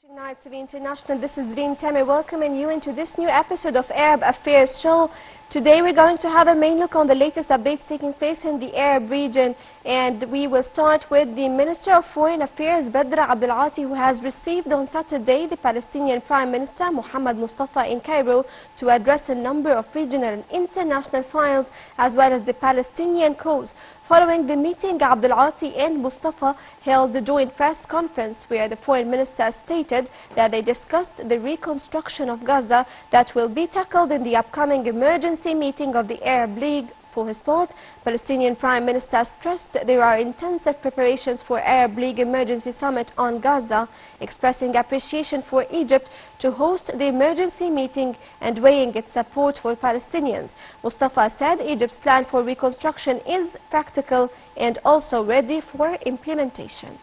Watching Night TV International, this is Dream Tamer welcoming you into this new episode of Arab Affairs Show. Today we're going to have a main look on the latest updates taking place in the Arab region, and we will start with the Minister of Foreign Affairs Badr Abdel Ati, who has received on Saturday the Palestinian Prime Minister Mohammed Mustafa in Cairo to address a number of regional and international files as well as the Palestinian cause. Following the meeting, Abdel Ati and Mustafa held a joint press conference where the foreign minister stated that they discussed the reconstruction of Gaza that will be tackled in the upcoming emergency meeting of the Arab League. For his part, Palestinian Prime Minister stressed there are intensive preparations for Arab League emergency summit on Gaza, expressing appreciation for Egypt to host the emergency meeting and weighing its support for Palestinians. Mustafa said Egypt's plan for reconstruction is practical and also ready for implementation.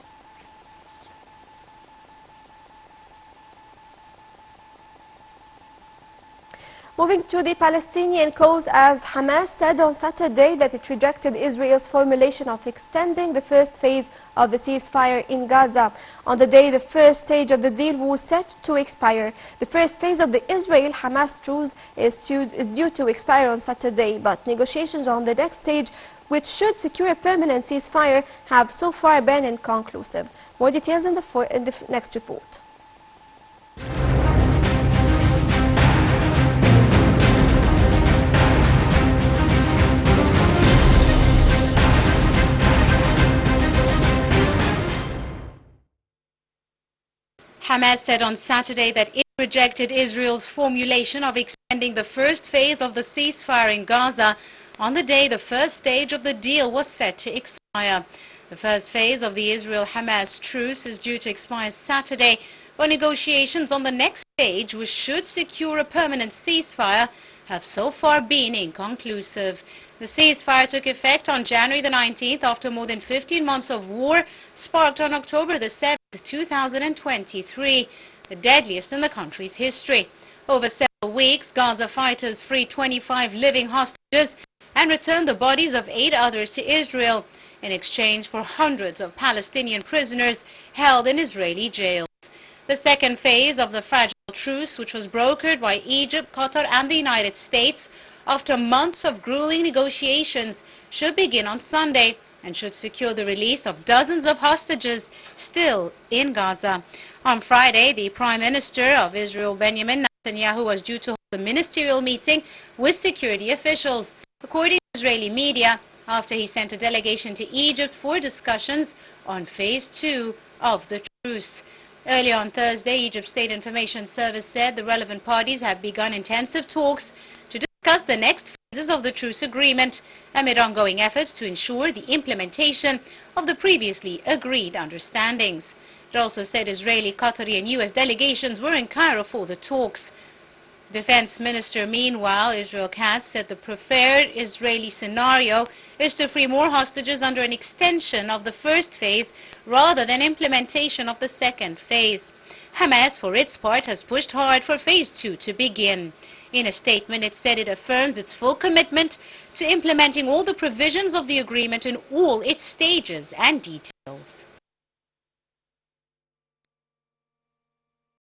Moving to the Palestinian cause, as Hamas said on Saturday that it rejected Israel's formulation of extending the first phase of the ceasefire in Gaza. On the day the first stage of the deal was set to expire. The first phase of the Israel-Hamas truce is due to expire on Saturday, but negotiations on the next stage, which should secure a permanent ceasefire, have so far been inconclusive. More details in the next report. Hamas said on Saturday that it rejected Israel's formulation of extending the first phase of the ceasefire in Gaza on the day the first stage of the deal was set to expire. The first phase of the Israel-Hamas truce is due to expire Saturday, but negotiations on the next stage, which should secure a permanent ceasefire, have so far been inconclusive. The ceasefire took effect on January the 19th after more than 15 months of war sparked on October the 7th, 2023, the deadliest in the country's history. Over several weeks, Gaza fighters freed 25 living hostages and returned the bodies of 8 others to Israel in exchange for hundreds of Palestinian prisoners held in Israeli jails. The second phase of the fragile truce, which was brokered by Egypt, Qatar and the United States after months of grueling negotiations, should begin on Sunday and should secure the release of dozens of hostages still in Gaza. On Friday, the Prime Minister of Israel, Benjamin Netanyahu, was due to hold a ministerial meeting with security officials, according to Israeli media, after he sent a delegation to Egypt for discussions on Phase 2 of the truce. Earlier on Thursday, Egypt's State Information Service said the relevant parties have begun intensive talks to discuss the next phases of the truce agreement amid ongoing efforts to ensure the implementation of the previously agreed understandings. It also said Israeli, Qatari and U.S. delegations were in Cairo for the talks. Defense Minister, meanwhile, Israel Katz, said the preferred Israeli scenario is to free more hostages under an extension of the first phase rather than implementation of the second phase. Hamas, for its part, has pushed hard for Phase 2 to begin. In a statement, it said it affirms its full commitment to implementing all the provisions of the agreement in all its stages and details.